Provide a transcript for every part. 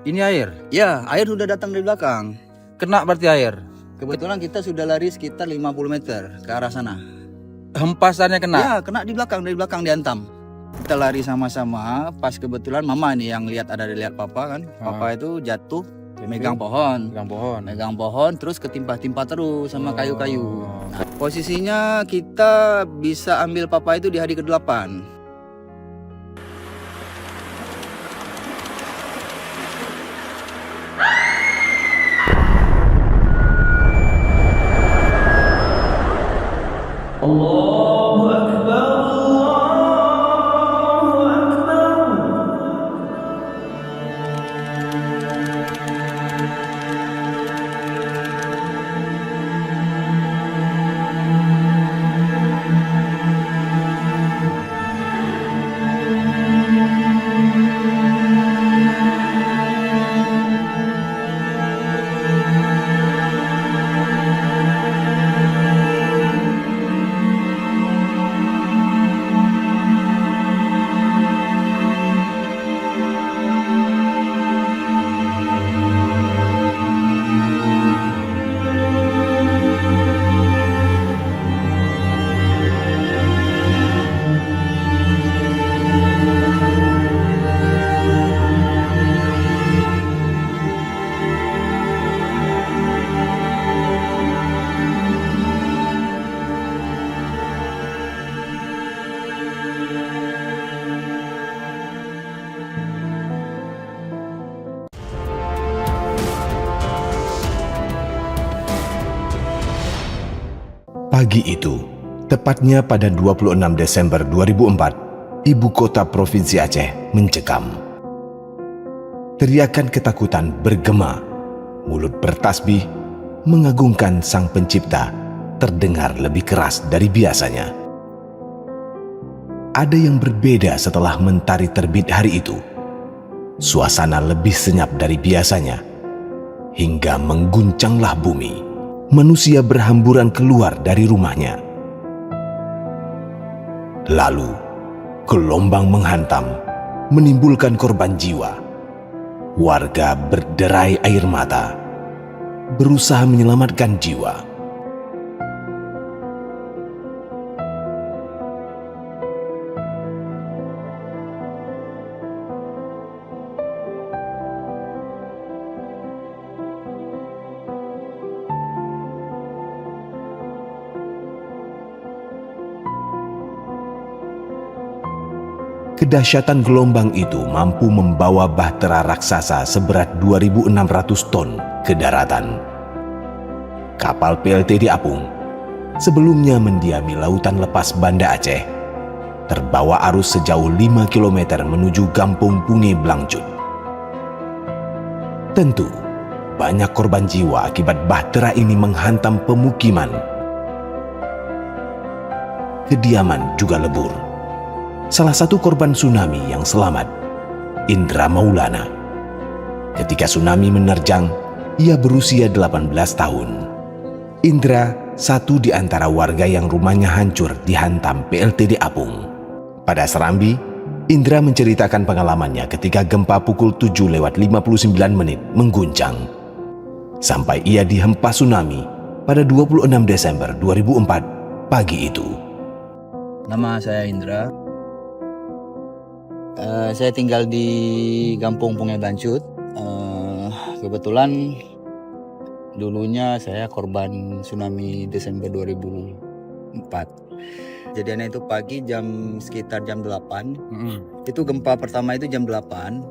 Ini air? Ya, air sudah datang dari belakang. Kena berarti air? Kebetulan kita sudah lari sekitar 50 meter ke arah sana. Hempasannya kena? Ya, kena di belakang dihantam. Kita lari sama-sama, pas kebetulan mama nih yang lihat papa kan. Papa itu jatuh, megang pohon. Megang pohon terus ketimpa-timpa terus sama kayu-kayu. Nah, posisinya kita bisa ambil papa itu di hari ke-8. Allahu Akbar, Allahu Akbar. Pagi itu, tepatnya pada 26 Desember 2004, ibu kota Provinsi Aceh mencekam. Teriakan ketakutan bergema, mulut bertasbih, mengagungkan Sang Pencipta, terdengar lebih keras dari biasanya. Ada yang berbeda setelah mentari terbit hari itu. Suasana lebih senyap dari biasanya, hingga mengguncanglah bumi. Manusia berhamburan keluar dari rumahnya. Lalu, gelombang menghantam, menimbulkan korban jiwa. Warga berderai air mata, berusaha menyelamatkan jiwa. Kedahsyatan gelombang itu mampu membawa bahtera raksasa seberat 2.600 ton ke daratan. Kapal PLTD Apung, sebelumnya mendiami lautan lepas Banda Aceh, terbawa arus sejauh 5 km menuju Kampung Punge Blangcut. Tentu, banyak korban jiwa akibat bahtera ini menghantam pemukiman. Kediaman juga lebur. Salah satu korban tsunami yang selamat, Indra Maulana. Ketika tsunami menerjang, ia berusia 18 tahun. Indra, satu di antara warga yang rumahnya hancur dihantam PLTD Apung. Pada Serambi, Indra menceritakan pengalamannya ketika gempa pukul 7:59 mengguncang. Sampai ia dihempas tsunami pada 26 Desember 2004 pagi itu. Nama saya Indra. Saya tinggal di Kampung Punge Blangcut. Kebetulan dulunya saya korban tsunami Desember 2004. Kejadiannya itu pagi sekitar jam 8. Itu gempa pertama itu jam 8.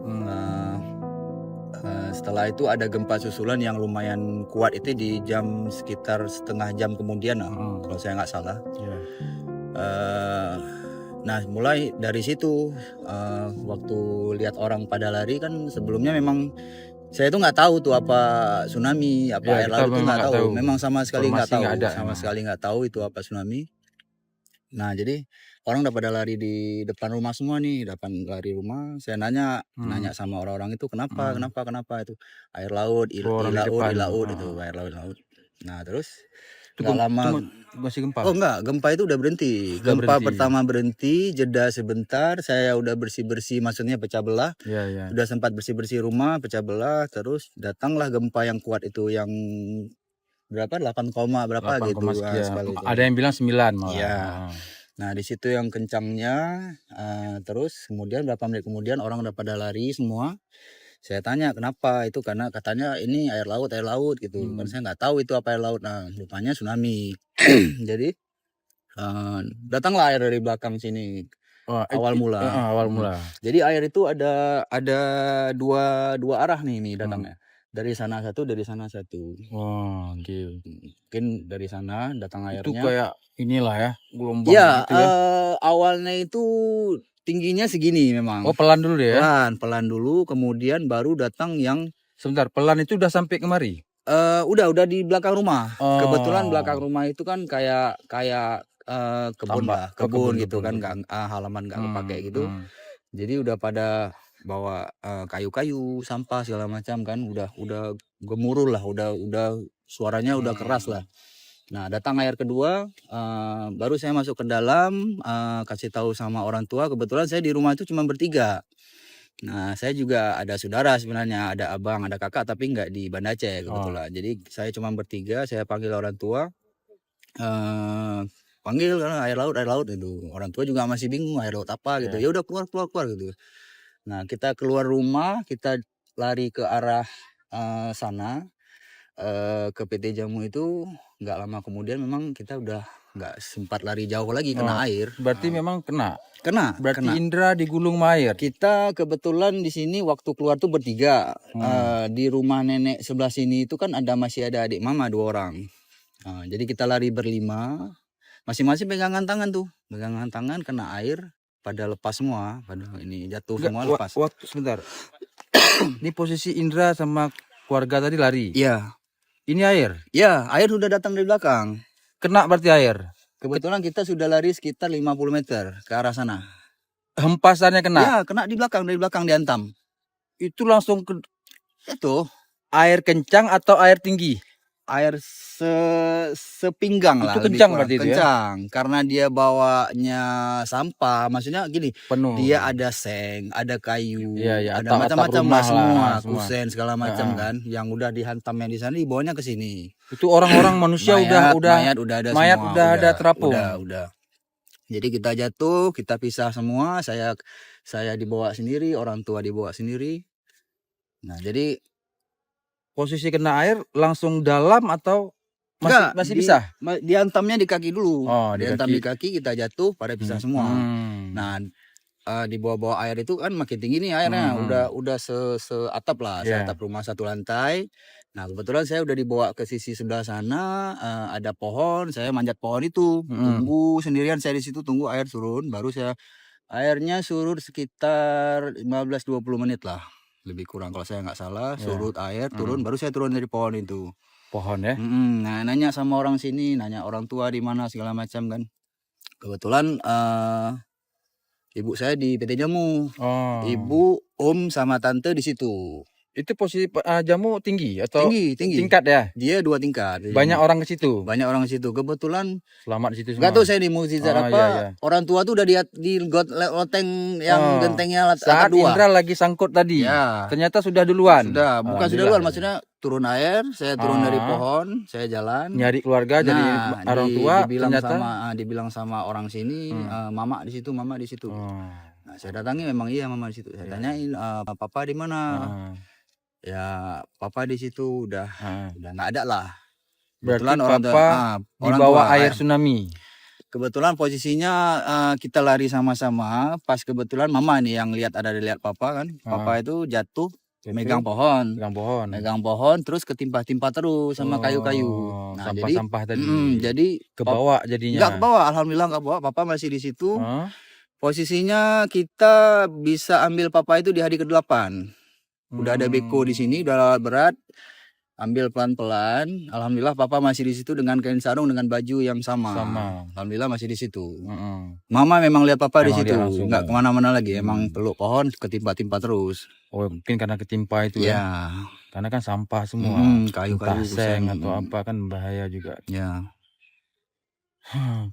Setelah itu ada gempa susulan yang lumayan kuat itu di sekitar setengah jam kemudian, kalau saya nggak salah. Nah, mulai dari situ waktu lihat orang pada lari kan, sebelumnya memang saya itu nggak tahu tuh apa tsunami, apa air laut itu nggak tahu. Memang sama sekali nggak tahu, sekali nggak tahu itu apa tsunami. Nah, jadi orang udah pada lari di depan rumah semua nih, lari rumah. Saya nanya sama orang-orang itu kenapa itu air laut, laut itu air laut. Nah, terus Nggak lama. masih gempa. Oh enggak, gempa itu udah berhenti. Udah Gempa berhenti. pertama berhenti, jeda sebentar, saya udah bersih-bersih, maksudnya pecah belah. Iya, iya. Udah sempat bersih-bersih rumah, pecah belah, terus datanglah gempa yang kuat itu yang berapa? 8, berapa 8, gitu sekian. sekali. Ada yang bilang 9 malah. Iya. Nah, di situ yang kencangnya, terus kemudian berapa menit kemudian orang udah pada lari semua. Saya tanya kenapa, itu karena katanya ini air laut gitu. Kan saya nggak tahu itu apa air laut. Nah, rupanya tsunami. Jadi datanglah air dari belakang sini. Oh, Awal mula. awal mula. Jadi air itu ada dua arah nih datangnya. Dari sana satu, dari sana satu. Oh, gitu. Mungkin dari sana datang airnya. Itu kayak inilah ya, gelombang Ya, gitu ya. awalnya itu tingginya segini memang. Oh, pelan dulu deh ya. Pelan dulu, kemudian baru datang yang Sebentar, pelan itu udah sampai kemari. udah di belakang rumah. Oh. Kebetulan belakang rumah itu kan kayak kebun lah, kebun gitu kan, kebun. nggak halaman nggak kepake gitu. Jadi udah pada bawa kayu-kayu, sampah segala macam kan, udah gemuruh lah, udah suaranya udah keras lah. Nah, datang air kedua, baru saya masuk ke dalam, kasih tahu sama orang tua. Kebetulan saya di rumah itu cuma bertiga. Nah, saya juga ada saudara sebenarnya, ada abang, ada kakak, tapi nggak di Banda Aceh kebetulan. Jadi saya cuma bertiga, saya panggil orang tua, panggil karena air laut itu. Orang tua juga masih bingung air laut apa gitu. Ya udah keluar gitu. Nah, kita keluar rumah, kita lari ke arah sana, ke PT Jamu itu. Nggak lama kemudian memang kita udah nggak sempat lari jauh lagi kena air. Berarti memang kena. Berarti Kena. Indra digulung sama air. Kita kebetulan di sini waktu keluar tuh bertiga. Di rumah nenek sebelah sini itu kan masih ada adik mama 2 orang. Jadi kita lari berlima, masing-masing pegangan tangan tuh, kena air, pada lepas semua, pada ini jatuh semua lepas. Waktu sebentar. Ini posisi Indra sama keluarga tadi lari. Iya. Ini air. Ya, air sudah datang dari belakang. Kena berarti air. Kebetulan kita sudah lari sekitar 50 meter ke arah sana. Hempasannya kena. Ya, kena dari belakang dihantam. Itu langsung ke Itu air kencang atau air tinggi? air sepinggang lah. Itu lebih kencang kurang. berarti itu ya? Kencang, karena dia bawanya sampah. Maksudnya gini, Penuh. dia ada seng, ada kayu, Iya, ada atap macam-macam rumah lah semua, lah, semua. kusen segala macam kan. Yang udah dihantamnya di sana, dibawanya ke sini. Itu orang-orang manusia Mayat udah ada mayat semua. udah ada terapung. Udah. Jadi kita jatuh, kita pisah semua. Saya dibawa sendiri, orang tua dibawa sendiri. Nah, jadi Posisi kena air langsung dalam atau masih bisa? Dihantamnya di kaki dulu. Oh, di Dihantam kaki. di kaki, kita jatuh, pada pisah semua. Nah, di bawah-bawah air itu kan makin tinggi nih airnya. Udah seatap lah, seatap rumah 1 lantai. Nah, kebetulan saya udah dibawa ke sisi sebelah sana, ada pohon, saya manjat pohon itu, tunggu sendirian saya di situ, tunggu air turun, baru airnya surut sekitar 15-20 menit lah, lebih kurang kalau saya nggak salah. Surut air turun, baru saya turun dari pohon itu. Pohon ya? Nah, nanya sama orang sini, nanya orang tua di mana segala macam kan. Kebetulan ibu saya di PT Jamu, ibu, om sama tante di situ. Itu posisi jamu tinggi atau Tinggi. tingkat ya? Dia 2 tingkat. Banyak orang ke situ. Banyak orang di situ. Kebetulan Selamat di situ semua. nggak tahu saya di mukjizat apa. Iya. Orang tua tuh udah di loteng yang gentengnya saat lantai 2. Indra lagi sangkut tadi. Ya. Ternyata sudah duluan. Sudah, bukan sudah Alhamdulillah. duluan, maksudnya turun air, saya turun dari pohon, saya jalan. Nyari keluarga jadi orang tua ternyata dibilang sama orang sini, mama di situ. Nah, saya datangi, memang iya mama di situ. Saya tanyain, papa di mana? Ya, papa di situ udah nggak ada lah. Berarti Kebetulan papa di bawah air tsunami. Kebetulan posisinya kita lari sama-sama. Pas kebetulan mama nih yang lihat papa kan. Papa itu jatuh, megang pohon. Megang pohon terus ketimpa-timpa terus sama kayu-kayu. Nah, sampah-sampah tadi. Jadi Kebawa jadinya. Enggak kebawa, alhamdulillah enggak kebawa. Papa masih di situ. Posisinya kita bisa ambil papa itu di hari ke-8. Udah ada beko di sini, udah berat. Ambil pelan-pelan. Alhamdulillah papa masih di situ dengan kain sarung, dengan baju yang sama. Alhamdulillah masih di situ. Mama memang lihat papa di situ, nggak kemana-mana lagi. Emang peluk pohon, ketimpa-timpa terus. Oh, mungkin karena ketimpa itu ya. Karena kan sampah semua. Kayu-kayu seng atau apa kan bahaya juga. Ya.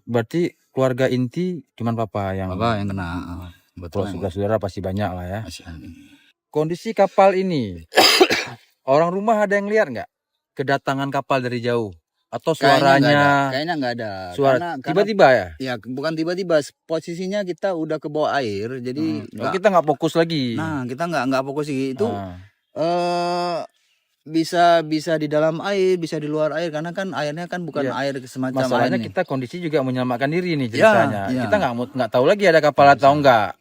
Berarti keluarga inti cuman papa yang Apa yang kena? kalau Betul. saudara-saudara pasti banyak lah ya. Kasihan. Kondisi kapal ini, orang rumah ada yang lihat nggak kedatangan kapal dari jauh atau suaranya? Kayaknya nggak ada. Suara Karena tiba-tiba ya? ya bukan tiba-tiba, posisinya kita udah ke bawah air, jadi Kita nggak fokus lagi. nah kita nggak fokus sih. Itu Ah. bisa di dalam air, bisa di luar air, karena kan airnya kan bukan Iya. air semacam Masalahnya air nih. kita kondisi juga menyelamatkan diri nih ceritanya. Iya. Kita nggak tahu lagi ada kapal atau enggak.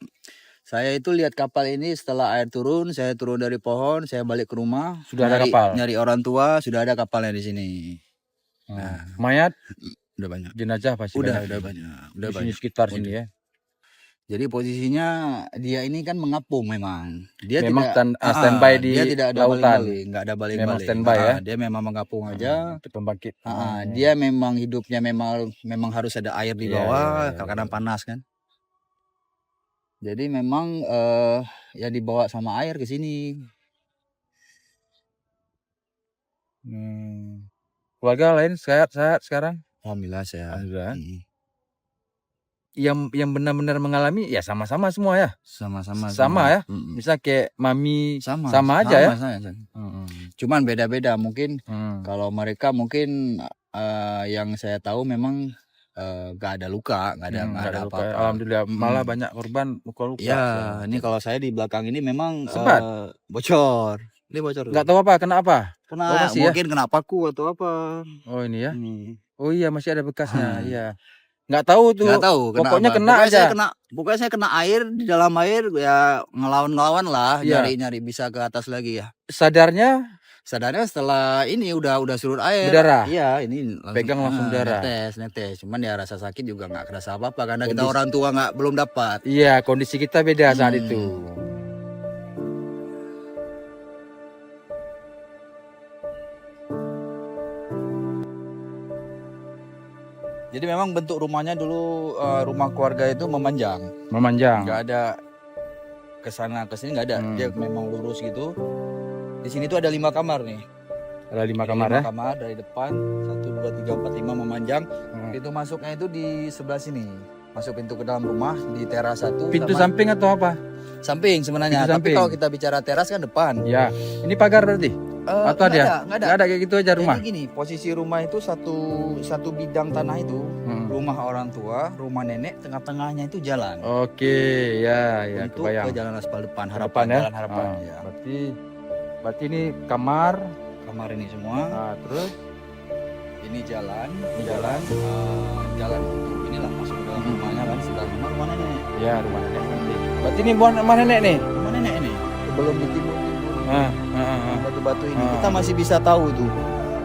Saya itu lihat kapal ini setelah air turun, saya turun dari pohon, saya balik ke rumah, Sudah ada kapal? nyari orang tua, sudah ada kapalnya di sini. Nah, mayat, Udah banyak. jenazah pasti Udah banyak. banyak. Di sini sekitar sini ya. Jadi posisinya dia ini kan mengapung memang. Dia Memang tidak standby di dia tidak ada lautan. baling-baling, nggak ada baling-baling. Memang standby ya. Dia memang mengapung aja. Untuk pembangkit. Dia memang hidupnya memang harus ada air di Iya, bawah, iya. karena panas kan. Jadi memang ya dibawa sama air ke sini. Keluarga lain sehat sekarang? Alhamdulillah sehat. Alhamdulillah. Yang benar-benar mengalami ya sama-sama semua ya. Sama-sama. Sama ya. Misal kayak mami sama aja ya. Cuman beda-beda mungkin. Kalau mereka mungkin yang saya tahu memang gak ada luka, gak ada luka. apa-apa. Alhamdulillah, malah banyak korban luka-luka. Ya, ini kalau saya di belakang ini memang Sempat? bocor. Ini bocor. Nggak tahu apa, kena apa? Kena, masih ya? mungkin kena paku atau apa. Oh ini ya. Ini. Oh iya masih ada bekasnya. Iya. Nggak tahu tuh. Nggak tahu. Pokoknya apa. kena aja. Pokoknya saya kena air, di dalam air ya ngelawan-ngelawan lah, Iya. nyari bisa ke atas lagi ya. Sadarnya Setelah ini udah surut air. berdarah. Iya, ini Pegang langsung darah. Netes. Cuman ya rasa sakit juga nggak kerasa apa-apa karena kita orang tua belum dapat. Iya, kondisi kita beda saat itu. Jadi memang bentuk rumahnya dulu rumah keluarga itu memanjang. Nggak ada kesana kesini, nggak ada. Dia memang lurus gitu. Di sini tuh ada 5 kamar nih. Ada 5 kamar ya. 5 kamar dari depan 1, 2, 3, 4, 5 memanjang. Pintu masuknya itu di sebelah sini. Masuk pintu ke dalam rumah di teras 1. Pintu samping atau apa? Samping sebenarnya. Pintu Tapi samping. kalau kita bicara teras kan depan. Ya. Ini pagar berarti? Atau ada? Nggak ada. Nggak ada kayak gitu aja rumah. Jadi gini, posisi rumah itu satu bidang tanah itu, rumah orang tua, rumah nenek, tengah-tengahnya itu jalan. Oke, ya Untuk kebayang. ke jalan aspal depan, Harapan ya. jalan harapan. Ah, Ya. Berarti ini kamar. Kamar ini semua, Nah, terus ini jalan, jalan. jalan inilah masuk ke dalam rumahnya kan, sebelah rumah nenek. Ya, rumah nenek. Berarti ini bukan rumah nenek nih. Rumah nenek ini, sebelum ditimbun batu-batu ini, Ah. kita masih bisa tahu tuh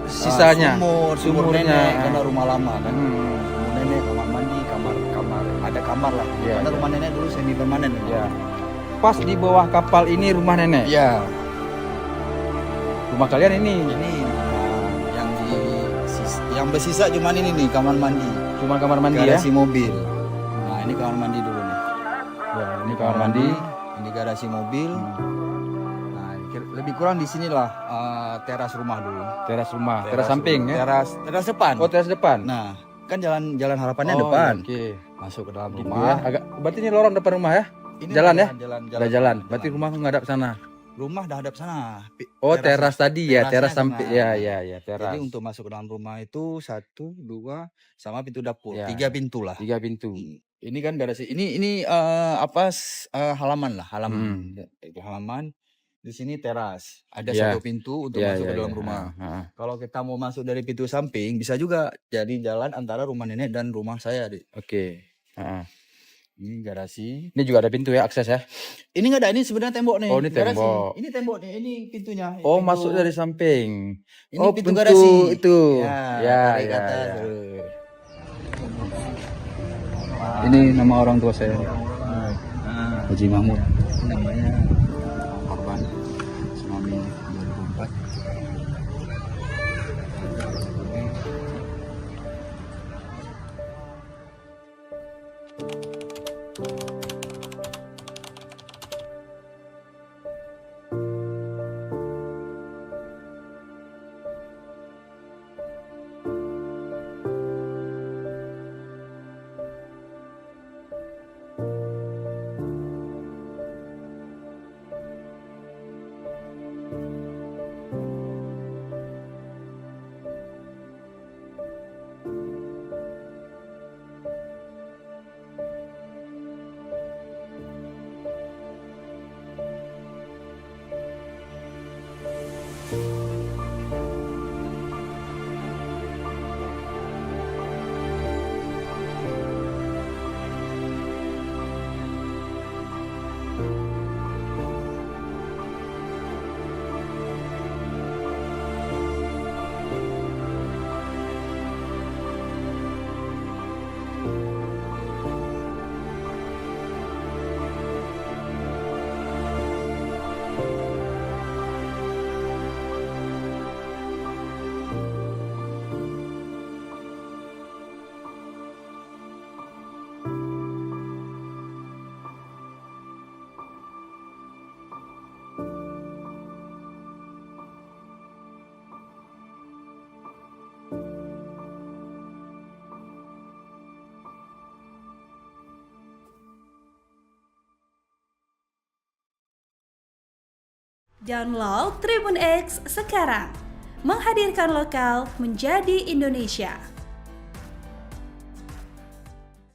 Sisanya. sumur Sumurnya. nenek, karena rumah lama kan. Hmm. Sumur nenek, kamar mandi, kamar ada kamar lah. Iya, Karena iya. rumah nenek dulu semi permanen. Ya. Pas di bawah kapal ini rumah nenek. Iya. Rumah kalian ini. Ini yang bersisa cuman ini nih, kamar mandi. Cuma kamar mandi ya. Garasi mobil. Nah, ini kamar mandi dulu nih. Ya, ini kamar mandi. Ini garasi mobil. Nah, lebih kurang di sinilah teras rumah dulu. Teras rumah, teras samping ya. Teras depan. Oh, teras depan. Nah, kan jalan harapannya Oh, depan. Oke. Masuk ke dalam Gitu rumah. ya. Berarti ini lorong depan rumah ya? Ini Jalan ya? Jalan. Ada jalan. Berarti rumah ngadap sana. Rumah dah hadap sana. Oh, teras tadi ya, terasnya teras sana. samping. Ya, teras. Jadi untuk masuk ke dalam rumah itu 1, 2 sama pintu dapur. Ya. 3 pintu lah. 3 pintu. Ini kan garasi. Ini halaman lah, halaman. Itu halaman. Di sini teras. Ada Ya. 1 pintu untuk Ya, masuk ya, ke dalam ya. rumah. Ah. Kalau kita mau masuk dari pintu samping bisa juga jadi jalan antara rumah nenek dan rumah saya. Oke. Ah. Ini garasi. Ini juga ada pintu ya, akses ya. Ini nggak ada, ini sebenarnya tembok nih. Oh, ini garasi. tembok. Ini tembok nih, ini pintunya. Oh, Pintu- masuk dari samping. Ini Oh, pintu pintu garasi. itu. Ya, Ya, tarik ke ya, atas. ya. Ini nama orang tua saya. Haji Mahmud. Namanya korban tsunami 2004. Download Tribun X sekarang, menghadirkan lokal menjadi Indonesia.